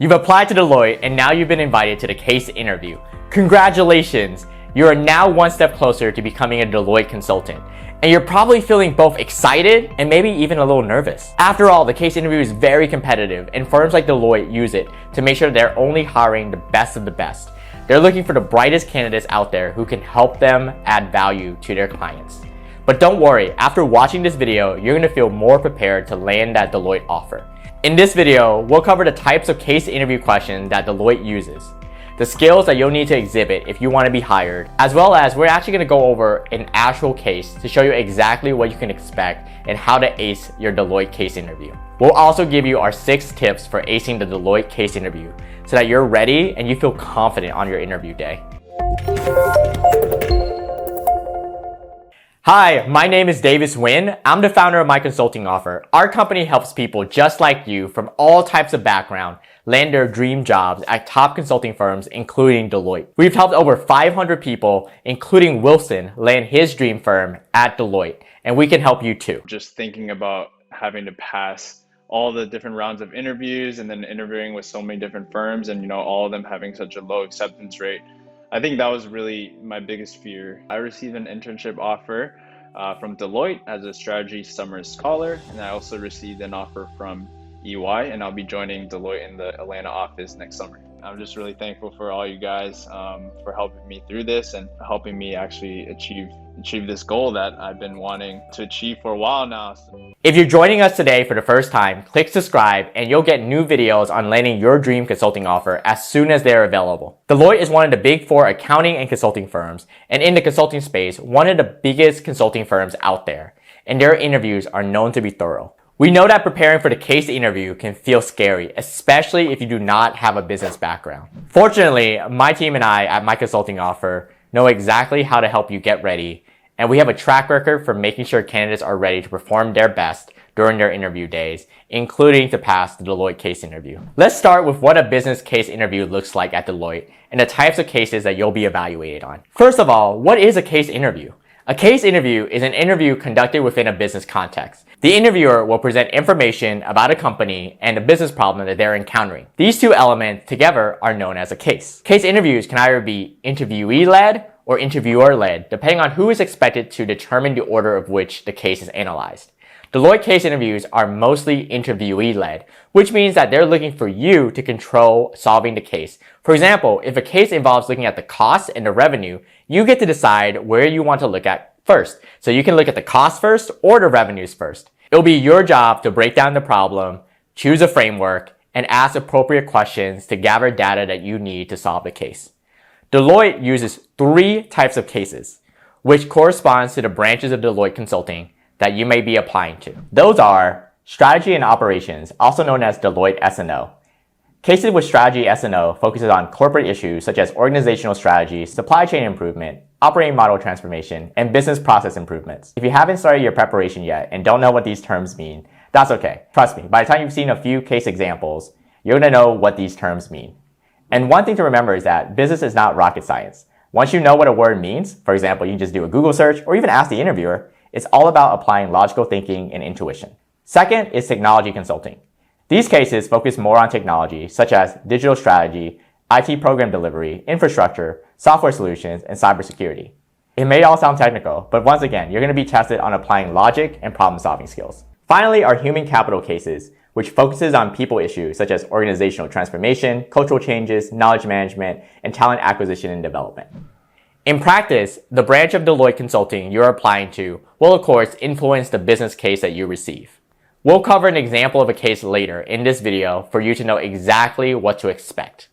You've applied to Deloitte and now you've been invited to the case interview. Congratulations! You are now one step closer to becoming a Deloitte consultant. And you're probably feeling both excited and maybe even a little nervous. After all, the case interview is very competitive and firms like Deloitte use it to make sure they're only hiring the best of the best. They're looking for the brightest candidates out there who can help them add value to their clients. But don't worry, after watching this video, you're going to feel more prepared to land that Deloitte offer. In this video, we'll cover the types of case interview questions that Deloitte uses, the skills that you'll need to exhibit if you want to be hired, as well as we're actually going to go over an actual case to show you exactly what you can expect and how to ace your Deloitte case interview. We'll also give you our 6 tips for acing the Deloitte case interview so that you're ready and you feel confident on your interview day. Hi, my name is Nguyen. I'm the founder of My Consulting Offer. Our company helps people just like you from all types of background land their dream jobs at top consulting firms, including Deloitte. We've helped over 500 people, including Wilson, land his dream firm at Deloitte, and we can help you too. Just thinking about having to pass all the different rounds of interviews and then interviewing with so many different firms and, all of them having such a low acceptance rate. I think that was really my biggest fear. I received an internship offer from Deloitte as a strategy summer scholar, and I also received an offer from EY, and I'll be joining Deloitte in the Atlanta office next summer. I'm just really thankful for all you guys for helping me through this and helping me actually achieve this goal that I've been wanting to achieve for a while now. If you're joining us today for the first time, click subscribe and you'll get new videos on landing your dream consulting offer as soon as they're available. Deloitte is one of the big 4 accounting and consulting firms, and in the consulting space, one of the biggest consulting firms out there, and their interviews are known to be thorough. We know that preparing for the case interview can feel scary, especially if you do not have a business background. Fortunately, my team and I at My Consulting Offer know exactly how to help you get ready, and we have a track record for making sure candidates are ready to perform their best during their interview days, including to pass the Deloitte case interview. Let's start with what a business case interview looks like at Deloitte and the types of cases that you'll be evaluated on. First of all, what is a case interview? A case interview is an interview conducted within a business context. The interviewer will present information about a company and a business problem that they're encountering. These 2 elements together are known as a case. Case interviews can either be interviewee-led or interviewer-led, depending on who is expected to determine the order of which the case is analyzed. Deloitte case interviews are mostly interviewee-led, which means that they're looking for you to control solving the case. For example, if a case involves looking at the cost and the revenue, you get to decide where you want to look at first. So you can look at the cost first or the revenues first. It'll be your job to break down the problem, choose a framework, and ask appropriate questions to gather data that you need to solve the case. Deloitte uses 3 types of cases, which corresponds to the branches of Deloitte Consulting that you may be applying to. Those are strategy and operations, also known as Deloitte S&O. Cases with strategy S&O focuses on corporate issues such as organizational strategy, supply chain improvement, operating model transformation, and business process improvements. If you haven't started your preparation yet and don't know what these terms mean, that's okay. Trust me, by the time you've seen a few case examples, you're gonna know what these terms mean. And one thing to remember is that business is not rocket science. Once you know what a word means, for example, you can just do a Google search or even ask the interviewer, it's all about applying logical thinking and intuition. Second is technology consulting. These cases focus more on technology, such as digital strategy, IT program delivery, infrastructure, software solutions, and cybersecurity. It may all sound technical, but once again, you're going to be tested on applying logic and problem-solving skills. Finally, are human capital cases, which focuses on people issues such as organizational transformation, cultural changes, knowledge management, and talent acquisition and development. In practice, the branch of Deloitte Consulting you're applying to will of course influence the business case that you receive. We'll cover an example of a case later in this video for you to know exactly what to expect.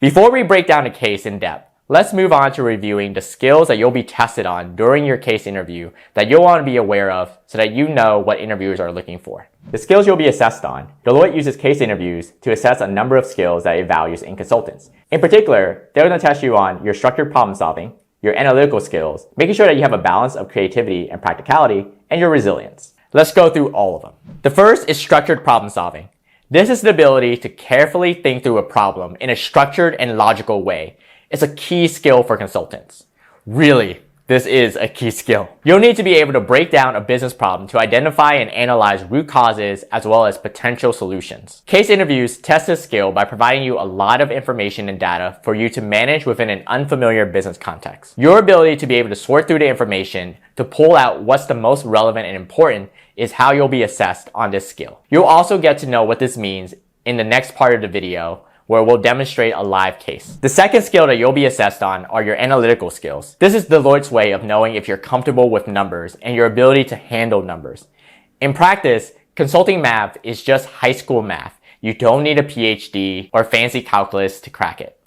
Before we break down the case in depth, let's move on to reviewing the skills that you'll be tested on during your case interview that you'll want to be aware of so that you know what interviewers are looking for. The skills you'll be assessed on. Deloitte uses case interviews to assess a number of skills that it values in consultants. In particular, they're going to test you on your structured problem solving, your analytical skills, making sure that you have a balance of creativity and practicality, and your resilience. Let's go through all of them. The first is structured problem solving. This is the ability to carefully think through a problem in a structured and logical way. It's a key skill for consultants. Really, This is a key skill. You'll need to be able to break down a business problem to identify and analyze root causes as well as potential solutions. Case interviews test this skill by providing you a lot of information and data for you to manage within an unfamiliar business context. Your ability to be able to sort through the information to pull out what's the most relevant and important is how you'll be assessed on this skill. You'll also get to know what this means in the next part of the video, where we'll demonstrate a live case. The second skill that you'll be assessed on are your analytical skills. This is Deloitte's way of knowing if you're comfortable with numbers and your ability to handle numbers. In practice, consulting math is just high school math. You don't need a PhD or fancy calculus to crack it.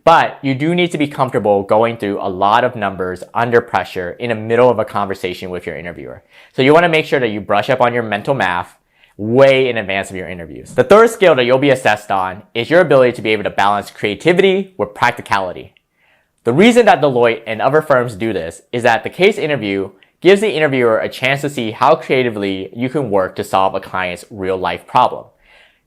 But you do need to be comfortable going through a lot of numbers under pressure in the middle of a conversation with your interviewer. So you want to make sure that you brush up on your mental math way in advance of your interviews. The third skill that you'll be assessed on is your ability to be able to balance creativity with practicality. The reason that Deloitte and other firms do this is that the case interview gives the interviewer a chance to see how creatively you can work to solve a client's real-life problem.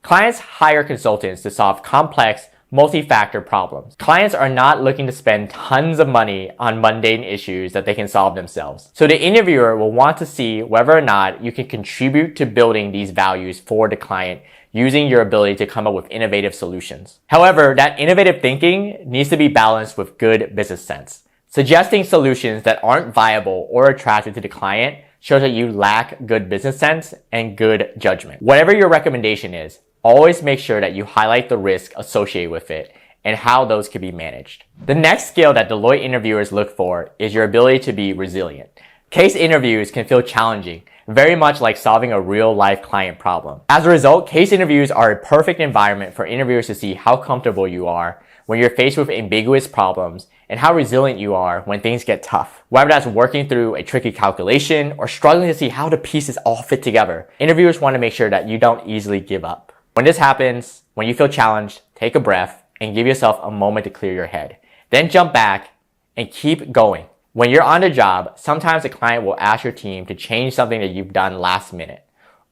Clients hire consultants to solve complex, multi-factor problems. Clients are not looking to spend tons of money on mundane issues that they can solve themselves. So the interviewer will want to see whether or not you can contribute to building these values for the client using your ability to come up with innovative solutions. However, that innovative thinking needs to be balanced with good business sense. Suggesting solutions that aren't viable or attractive to the client shows that you lack good business sense and good judgment. Whatever your recommendation is, always make sure that you highlight the risk associated with it and how those can be managed. The next skill that Deloitte interviewers look for is your ability to be resilient. Case interviews can feel challenging, very much like solving a real-life client problem. As a result, case interviews are a perfect environment for interviewers to see how comfortable you are when you're faced with ambiguous problems and how resilient you are when things get tough. Whether that's working through a tricky calculation or struggling to see how the pieces all fit together, interviewers want to make sure that you don't easily give up. When this happens, when you feel challenged, take a breath and give yourself a moment to clear your head. Then jump back and keep going. When you're on the job, sometimes the client will ask your team to change something that you've done last minute,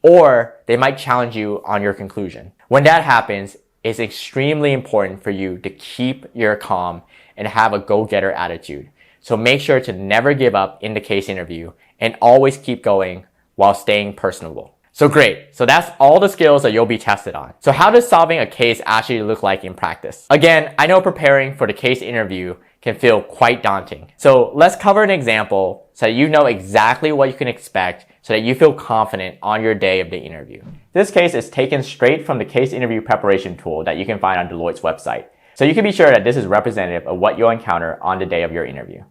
or they might challenge you on your conclusion. When that happens, it's extremely important for you to keep your calm and have a go-getter attitude. So make sure to never give up in the case interview and always keep going while staying personable. So great. So that's all the skills that you'll be tested on. So how does solving a case actually look like in practice? Again, I know preparing for the case interview can feel quite daunting. So let's cover an example so that you know exactly what you can expect so that you feel confident on your day of the interview. This case is taken straight from the case interview preparation tool that you can find on Deloitte's website. So you can be sure that this is representative of what you'll encounter on the day of your interview.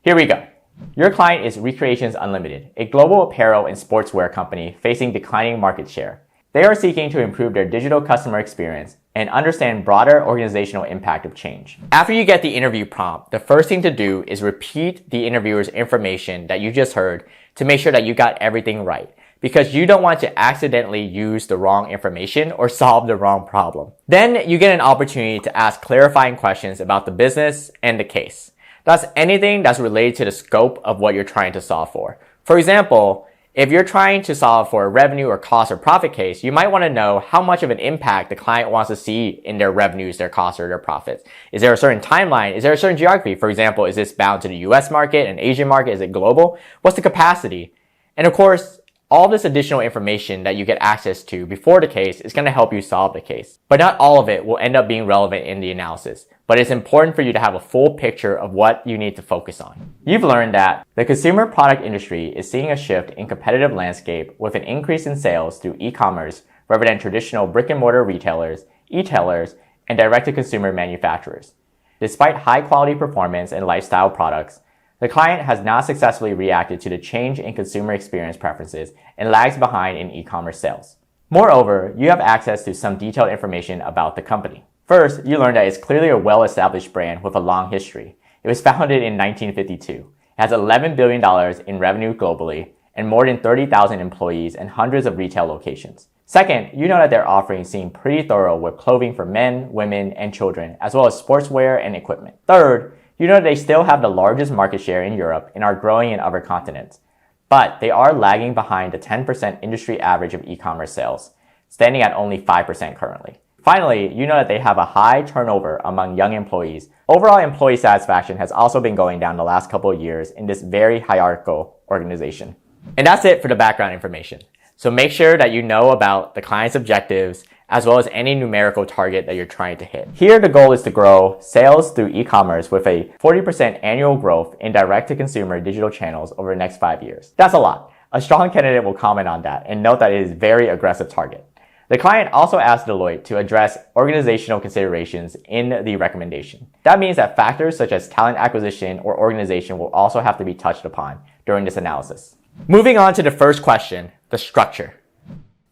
Here we go. Your client is Recreations Unlimited, a global apparel and sportswear company facing declining market share. They are seeking to improve their digital customer experience and understand broader organizational impact of change. After you get the interview prompt, the first thing to do is repeat the interviewer's information that you just heard to make sure that you got everything right, because you don't want to accidentally use the wrong information or solve the wrong problem. Then you get an opportunity to ask clarifying questions about the business and the case. That's anything that's related to the scope of what you're trying to solve for. For example, if you're trying to solve for a revenue or cost or profit case, you might want to know how much of an impact the client wants to see in their revenues, their costs, or their profits. Is there a certain timeline? Is there a certain geography? For example, is this bound to the US market, an Asian market? Is it global? What's the capacity? And of course, all this additional information that you get access to before the case is going to help you solve the case. But not all of it will end up being relevant in the analysis. But it's important for you to have a full picture of what you need to focus on. You've learned that the consumer product industry is seeing a shift in competitive landscape with an increase in sales through e-commerce rather than traditional brick-and-mortar retailers, e-tailers, and direct-to-consumer manufacturers. Despite high-quality performance and lifestyle products, the client has not successfully reacted to the change in consumer experience preferences and lags behind in e-commerce sales. Moreover, you have access to some detailed information about the company. First, you learn that it's clearly a well-established brand with a long history. It was founded in 1952. It has $11 billion in revenue globally and more than 30,000 employees and hundreds of retail locations. Second, you know that their offerings seem pretty thorough with clothing for men, women, and children, as well as sportswear and equipment. Third, you know that they still have the largest market share in Europe and are growing in other continents. But they are lagging behind the 10% industry average of e-commerce sales, standing at only 5% currently. Finally, you know that they have a high turnover among young employees. Overall employee satisfaction has also been going down the last couple of years in this very hierarchical organization. And that's it for the background information. So make sure that you know about the client's objectives as well as any numerical target that you're trying to hit. Here, the goal is to grow sales through e-commerce with a 40% annual growth in direct-to-consumer digital channels over the next 5 years. That's a lot. A strong candidate will comment on that and note that it is a very aggressive target. The client also asked Deloitte to address organizational considerations in the recommendation. That means that factors such as talent acquisition or organization will also have to be touched upon during this analysis. Moving on to the first question, the structure.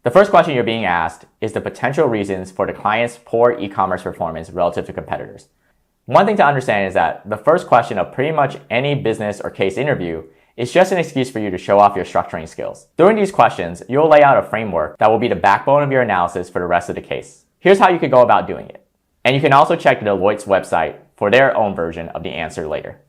The first question you're being asked is the potential reasons for the client's poor e-commerce performance relative to competitors. One thing to understand is that the first question of pretty much any business or case interview is just an excuse for you to show off your structuring skills. During these questions, you'll lay out a framework that will be the backbone of your analysis for the rest of the case. Here's how you could go about doing it. And you can also check Deloitte's website for their own version of the answer later.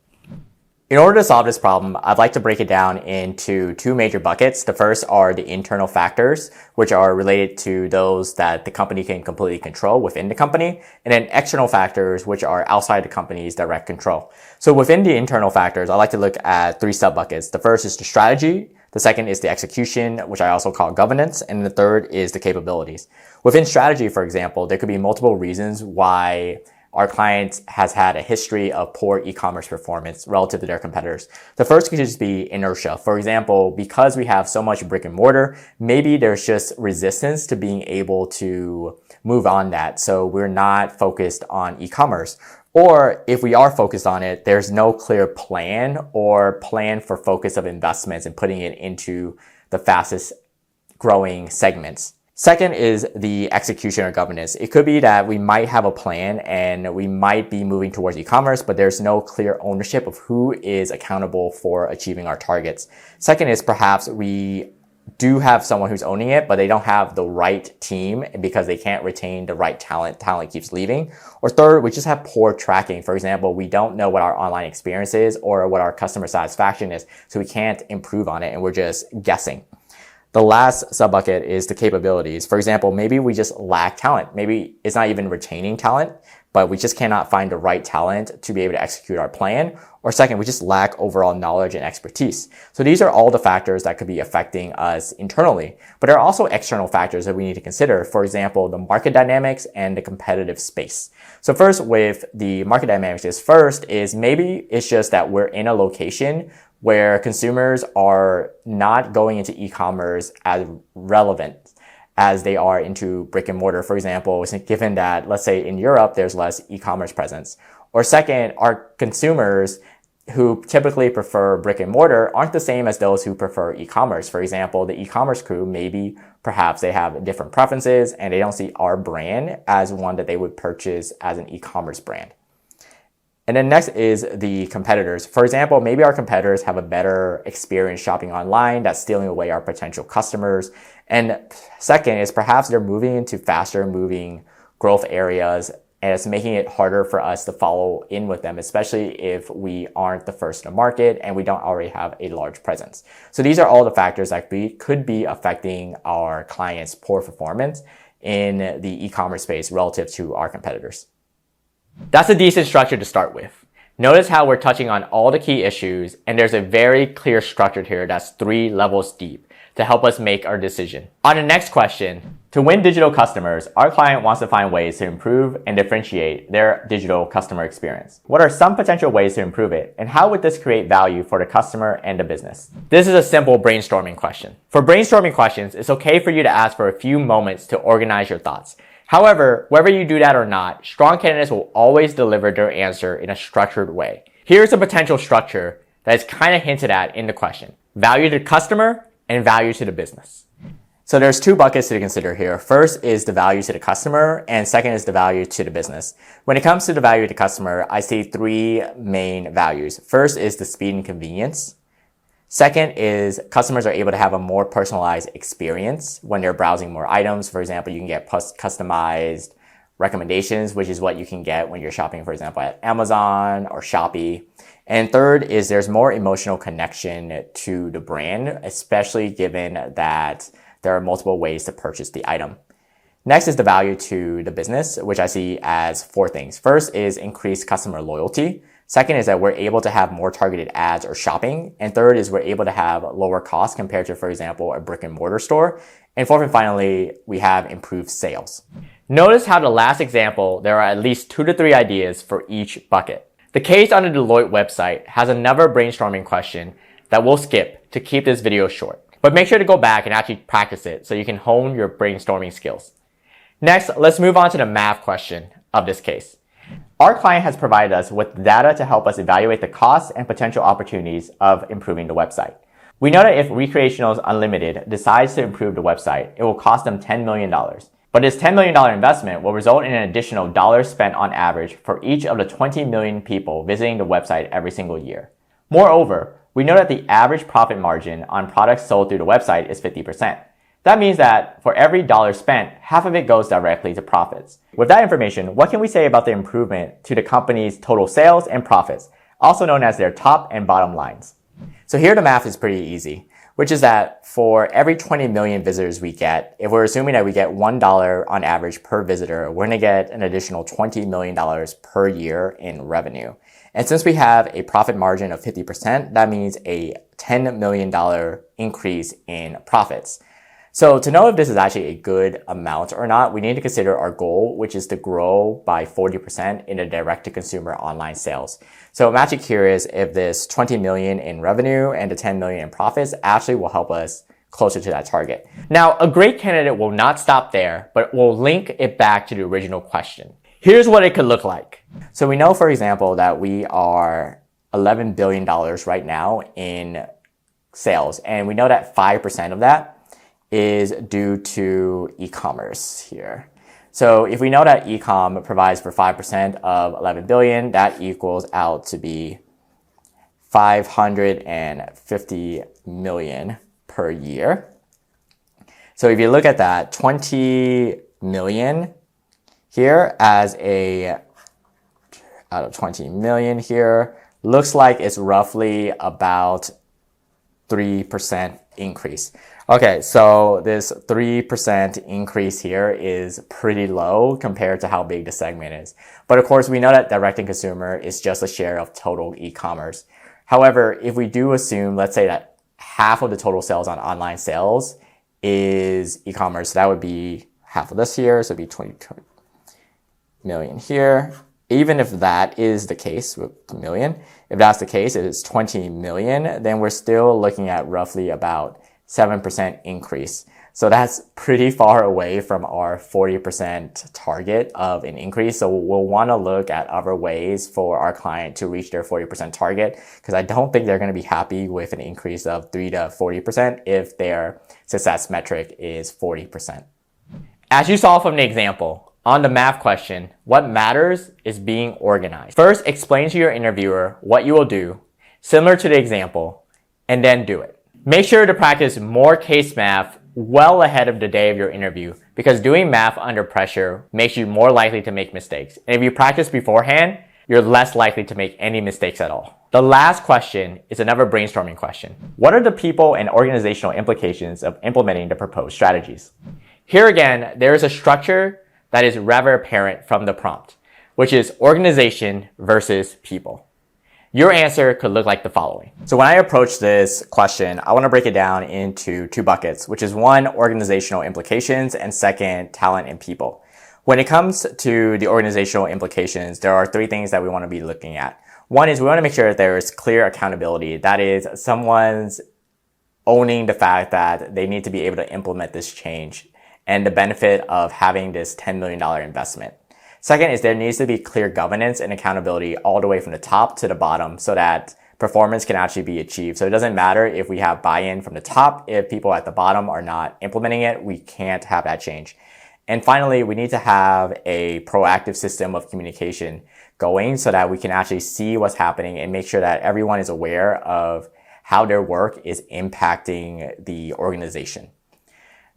In order to solve this problem, I'd like to break it down into two major buckets. The first are the internal factors, which are related to those that the company can completely control within the company, and then external factors, which are outside the company's direct control. So within the internal factors, I like to look at three sub-buckets. The first is the strategy, the second is the execution, which I also call governance, and the third is the capabilities. Within strategy, for example, there could be multiple reasons why our client has had a history of poor e-commerce performance relative to their competitors. The first could just be inertia. For example, because we have so much brick and mortar, maybe there's just resistance to being able to move on that. So we're not focused on e-commerce. Or if we are focused on it, there's no clear plan or plan for focus of investments and putting it into the fastest growing segments. Second is the execution or governance. It could be that we might have a plan and we might be moving towards e-commerce, but there's no clear ownership of who is accountable for achieving our targets. Second is perhaps we do have someone who's owning it, but they don't have the right team because they can't retain the right talent. Talent keeps leaving. Or third, we just have poor tracking. For example, we don't know what our online experience is or what our customer satisfaction is, so we can't improve on it and we're just guessing. The last sub-bucket is the capabilities. For example, maybe we just lack talent. Maybe it's not even retaining talent, but we just cannot find the right talent to be able to execute our plan. Or second, we just lack overall knowledge and expertise. So these are all the factors that could be affecting us internally. But there are also external factors that we need to consider. For example, the market dynamics and the competitive space. So first, with the market dynamics is maybe it's just that we're in a location where consumers are not going into e-commerce as relevant as they are into brick and mortar. For example, given that, let's say in Europe, there's less e-commerce presence. Or second, our consumers who typically prefer brick and mortar aren't the same as those who prefer e-commerce. For example, the e-commerce crew, maybe perhaps they have different preferences and they don't see our brand as one that they would purchase as an e-commerce brand. And then next is the competitors. For example, maybe our competitors have a better experience shopping online that's stealing away our potential customers. And second is perhaps they're moving into faster moving growth areas and it's making it harder for us to follow in with them, especially if we aren't the first to market and we don't already have a large presence. So these are all the factors that could be affecting our clients' poor performance in the e-commerce space relative to our competitors. That's a decent structure to start with. Notice how we're touching on all the key issues and there's a very clear structure here that's 3 levels deep to help us make our decision. On the next question, to win digital customers, our client wants to find ways to improve and differentiate their digital customer experience. What are some potential ways to improve it and how would this create value for the customer and the business? This is a simple brainstorming question. For brainstorming questions, it's okay for you to ask for a few moments to organize your thoughts. However, whether you do that or not, strong candidates will always deliver their answer in a structured way. Here's a potential structure that is kind of hinted at in the question. Value to the customer and value to the business. So there's 2 buckets to consider here. First is the value to the customer and second is the value to the business. When it comes to the value to the customer, I see 3 main values. First is the speed and convenience. Second is customers are able to have a more personalized experience when they're browsing more items. For example, you can get customized recommendations, which is what you can get when you're shopping, for example, at Amazon or Shopee. And third is there's more emotional connection to the brand, especially given that there are multiple ways to purchase the item. Next is the value to the business, which I see as 4 things. First is increased customer loyalty. Second is that we're able to have more targeted ads or shopping. And third is we're able to have lower costs compared to, for example, a brick and mortar store. And fourth and finally, we have improved sales. Notice how the last example, there are at least 2 to 3 ideas for each bucket. The case on the Deloitte website has another brainstorming question that we'll skip to keep this video short. But make sure to go back and actually practice it so you can hone your brainstorming skills. Next, let's move on to the math question of this case. Our client has provided us with data to help us evaluate the costs and potential opportunities of improving the website. We know that if Recreationals Unlimited decides to improve the website, it will cost them $10 million. But this $10 million investment will result in an additional dollar spent on average for each of the 20 million people visiting the website every single year. Moreover, we know that the average profit margin on products sold through the website is 50%. That means that for every dollar spent, half of it goes directly to profits. With that information, what can we say about the improvement to the company's total sales and profits, also known as their top and bottom lines? So here the math is pretty easy, which is that for every 20 million visitors we get, if we're assuming that we get $1 on average per visitor, we're going to get an additional $20 million per year in revenue. And since we have a profit margin of 50%, that means a $10 million increase in profits. So to know if this is actually a good amount or not, we need to consider our goal, which is to grow by 40% in the direct-to-consumer online sales. So I'm actually curious if this 20 million in revenue and the 10 million in profits actually will help us closer to that target. Now, a great candidate will not stop there, but will link it back to the original question. Here's what it could look like. So we know, for example, that we are $11 billion right now in sales, and we know that 5% of that is due to e-commerce here. So if we know that e-com provides for 5% of 11 billion, that equals out to be 550 million per year. So if you look at that, 20 million here as a, out of 20 million here, looks like it's roughly about 3% increase. Okay, so this 3% increase here is pretty low compared to how big the segment is. But of course, we know that direct-to-consumer is just a share of total e-commerce. However, if we do assume, let's say that half of the total sales on online sales is e-commerce, that would be half of this here, so it'd be 20 million here. Even if that is the case with the million, if that's the case, it is 20 million, then we're still looking at roughly about 7% increase. So that's pretty far away from our 40% target of an increase. So we'll want to look at other ways for our client to reach their 40% target, because I don't think they're going to be happy with an increase of 3 to 40% if their success metric is 40%. As you saw from the example, on the math question, what matters is being organized. First, explain to your interviewer what you will do, similar to the example, and then do it. Make sure to practice more case math well ahead of the day of your interview, because doing math under pressure makes you more likely to make mistakes. And if you practice beforehand, you're less likely to make any mistakes at all. The last question is another brainstorming question. What are the people and organizational implications of implementing the proposed strategies? Here again, there is a structure that is rather apparent from the prompt, which is organization versus people. Your answer could look like the following. So when I approach this question, I want to break it down into 2 buckets, which is 1, organizational implications, and 2, talent and people. When it comes to the organizational implications, there are 3 things that we want to be looking at. 1 is we want to make sure that there is clear accountability. That is, someone's owning the fact that they need to be able to implement this change and the benefit of having this $10 million investment. 2nd is there needs to be clear governance and accountability all the way from the top to the bottom so that performance can actually be achieved. So it doesn't matter if we have buy-in from the top. If people at the bottom are not implementing it, we can't have that change. And finally, we need to have a proactive system of communication going so that we can actually see what's happening and make sure that everyone is aware of how their work is impacting the organization.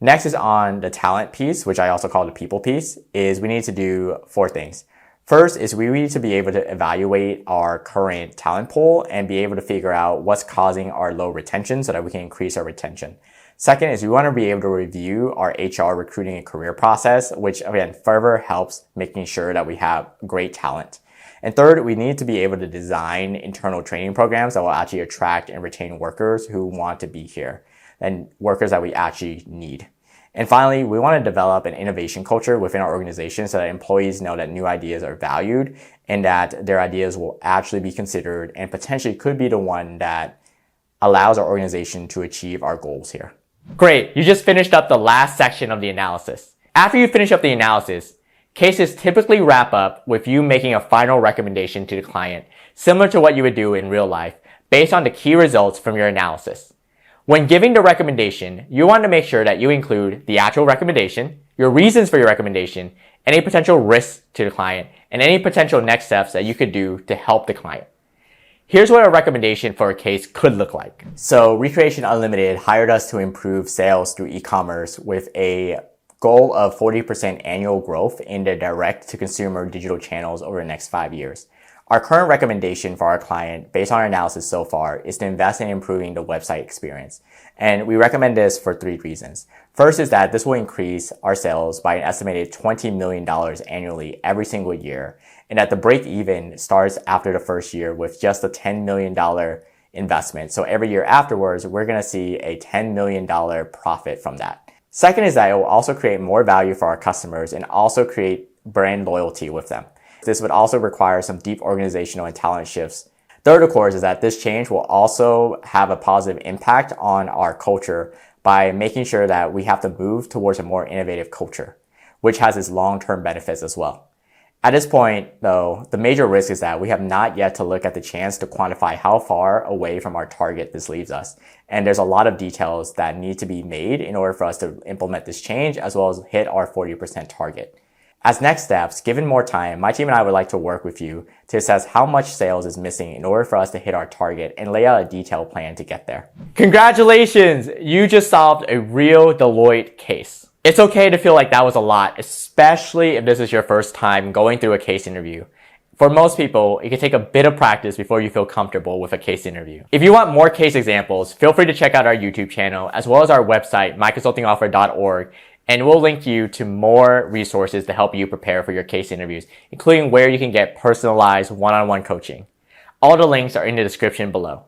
Next is on the talent piece, which I also call the people piece, is we need to do 4 things. First is we need to be able to evaluate our current talent pool and be able to figure out what's causing our low retention so that we can increase our retention. Second is we want to be able to review our HR recruiting and career process, which again further helps making sure that we have great talent. And third, we need to be able to design internal training programs that will actually attract and retain workers who want to be here and workers that we actually need. And finally, we want to develop an innovation culture within our organization so that employees know that new ideas are valued and that their ideas will actually be considered and potentially could be the one that allows our organization to achieve our goals here. Great, you just finished up the last section of the analysis. After you finish up the analysis, cases typically wrap up with you making a final recommendation to the client, similar to what you would do in real life, based on the key results from your analysis. When giving the recommendation, you want to make sure that you include the actual recommendation, your reasons for your recommendation, any potential risks to the client, and any potential next steps that you could do to help the client. Here's what a recommendation for a case could look like. So Recreation Unlimited hired us to improve sales through e-commerce with a goal of 40% annual growth in their direct-to-consumer digital channels over the next 5 years. Our current recommendation for our client, based on our analysis so far, is to invest in improving the website experience. And we recommend this for 3 reasons. First is that this will increase our sales by an estimated $20 million annually every single year, and that the break even starts after the first year with just a $10 million investment. So every year afterwards, we're going to see a $10 million profit from that. Second is that it will also create more value for our customers and also create brand loyalty with them. This would also require some deep organizational and talent shifts. Third, of course, is that this change will also have a positive impact on our culture by making sure that we have to move towards a more innovative culture, which has its long-term benefits as well. At this point, though, the major risk is that we have not yet to look at the chance to quantify how far away from our target this leaves us. And there's a lot of details that need to be made in order for us to implement this change as well as hit our 40% target. As next steps, given more time, my team and I would like to work with you to assess how much sales is missing in order for us to hit our target and lay out a detailed plan to get there. Congratulations! You just solved a real Deloitte case. It's okay to feel like that was a lot, especially if this is your first time going through a case interview. For most people, it can take a bit of practice before you feel comfortable with a case interview. If you want more case examples, feel free to check out our YouTube channel as well as our website, myconsultingoffer.org. And we'll link you to more resources to help you prepare for your case interviews, including where you can get personalized one-on-one coaching. All the links are in the description below.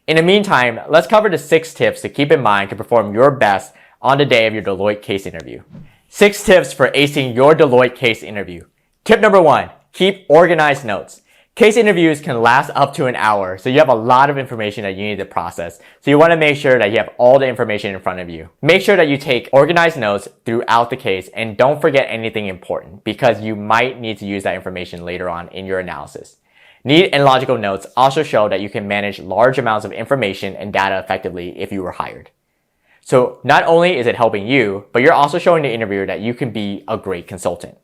In the meantime, let's cover the 6 tips to keep in mind to perform your best on the day of your Deloitte case interview. 6 tips for acing your Deloitte case interview. Tip number 1, keep organized notes. Case interviews can last up to an hour, so you have a lot of information that you need to process. So you want to make sure that you have all the information in front of you. Make sure that you take organized notes throughout the case and don't forget anything important because you might need to use that information later on in your analysis. Neat and logical notes also show that you can manage large amounts of information and data effectively if you were hired. So not only is it helping you, but you're also showing the interviewer that you can be a great consultant.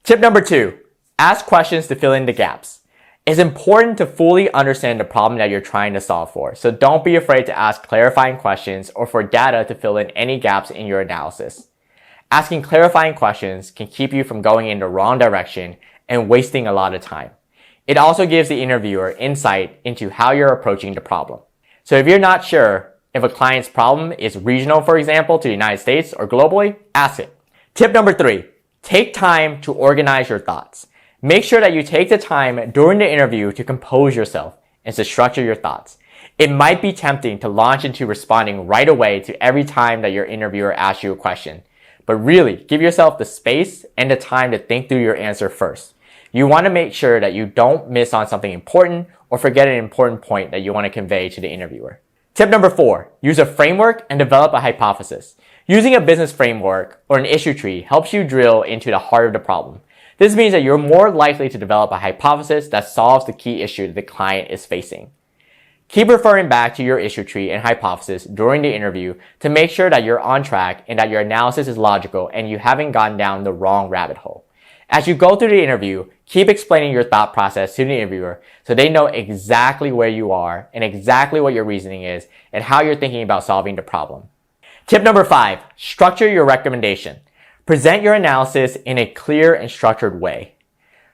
Tip number 2, ask questions to fill in the gaps. It's important to fully understand the problem that you're trying to solve for, so don't be afraid to ask clarifying questions or for data to fill in any gaps in your analysis. Asking clarifying questions can keep you from going in the wrong direction and wasting a lot of time. It also gives the interviewer insight into how you're approaching the problem. So if you're not sure if a client's problem is regional, for example, to the United States or globally, ask it. Tip number 3, take time to organize your thoughts. Make sure that you take the time during the interview to compose yourself and to structure your thoughts. It might be tempting to launch into responding right away to every time that your interviewer asks you a question, but really give yourself the space and the time to think through your answer first. You want to make sure that you don't miss on something important or forget an important point that you want to convey to the interviewer. Tip number 4, use a framework and develop a hypothesis. Using a business framework or an issue tree helps you drill into the heart of the problem. This means that you're more likely to develop a hypothesis that solves the key issue that the client is facing. Keep referring back to your issue tree and hypothesis during the interview to make sure that you're on track and that your analysis is logical and you haven't gone down the wrong rabbit hole. As you go through the interview, keep explaining your thought process to the interviewer so they know exactly where you are and exactly what your reasoning is and how you're thinking about solving the problem. Tip number 5, structure your recommendation. Present your analysis in a clear and structured way.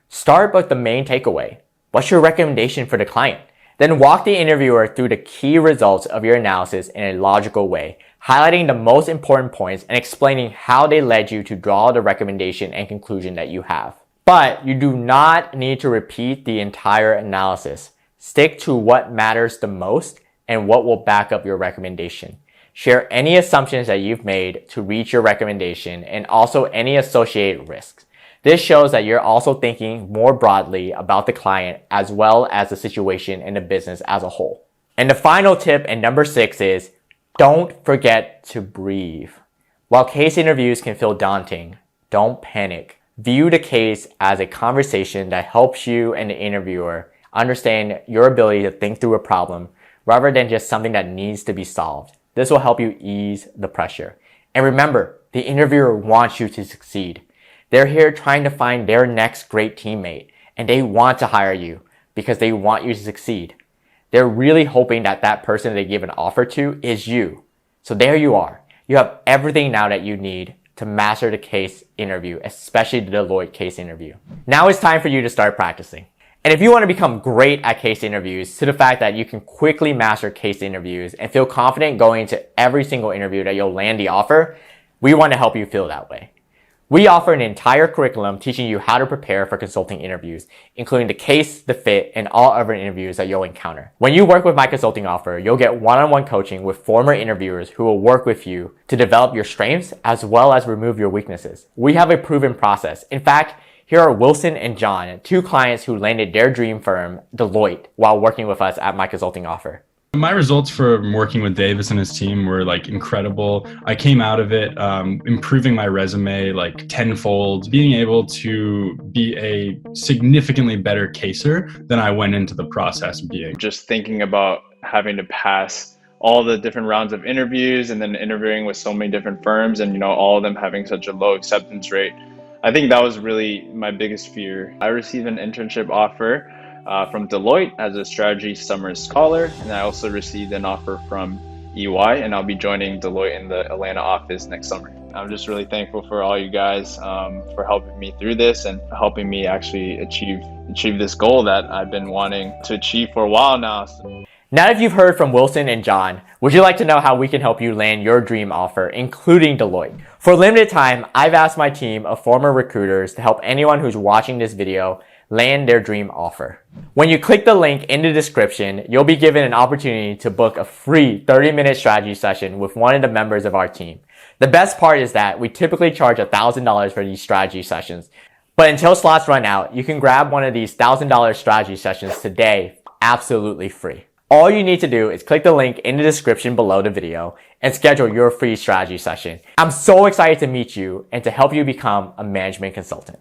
Start with the main takeaway. What's your recommendation for the client? Then walk the interviewer through the key results of your analysis in a logical way, highlighting the most important points and explaining how they led you to draw the recommendation and conclusion that you have. But you do not need to repeat the entire analysis. Stick to what matters the most and what will back up your recommendation. Share any assumptions that you've made to reach your recommendation and also any associated risks. This shows that you're also thinking more broadly about the client as well as the situation and the business as a whole. And the final tip, and number 6, is don't forget to breathe. While case interviews can feel daunting, don't panic. View the case as a conversation that helps you and the interviewer understand your ability to think through a problem rather than just something that needs to be solved. This will help you ease the pressure. And remember, the interviewer wants you to succeed. They're here trying to find their next great teammate, and they want to hire you because they want you to succeed. They're really hoping that that person they give an offer to is you. So there you are. You have everything now that you need to master the case interview, especially the Deloitte case interview. Now it's time for you to start practicing. And if you want to become great at case interviews to the fact that you can quickly master case interviews and feel confident going into every single interview that you'll land the offer, we want to help you feel that way. We offer an entire curriculum teaching you how to prepare for consulting interviews, including the case, the fit, and all other interviews that you'll encounter. When you work with my consulting offer, you'll get one-on-one coaching with former interviewers who will work with you to develop your strengths as well as remove your weaknesses. We have a proven process. In fact, here are Wilson and John, 2 clients who landed their dream firm, Deloitte, while working with us at my consulting offer. My results from working with Davis and his team were incredible. I came out of it improving my resume tenfold, being able to be a significantly better caser than I went into the process being. Just thinking about having to pass all the different rounds of interviews and then interviewing with so many different firms and all of them having such a low acceptance rate. I think that was really my biggest fear. I received an internship offer from Deloitte as a strategy summer scholar, and I also received an offer from EY, and I'll be joining Deloitte in the Atlanta office next summer. I'm just really thankful for all you guys for helping me through this and helping me actually achieve this goal that I've been wanting to achieve for a while now. Now that you've heard from Wilson and John, would you like to know how we can help you land your dream offer, including Deloitte? For a limited time, I've asked my team of former recruiters to help anyone who's watching this video land their dream offer. When you click the link in the description, you'll be given an opportunity to book a free 30-minute strategy session with one of the members of our team. The best part is that we typically charge $1,000 for these strategy sessions. But until slots run out, you can grab one of these $1,000 strategy sessions today, absolutely free. All you need to do is click the link in the description below the video and schedule your free strategy session. I'm so excited to meet you and to help you become a management consultant.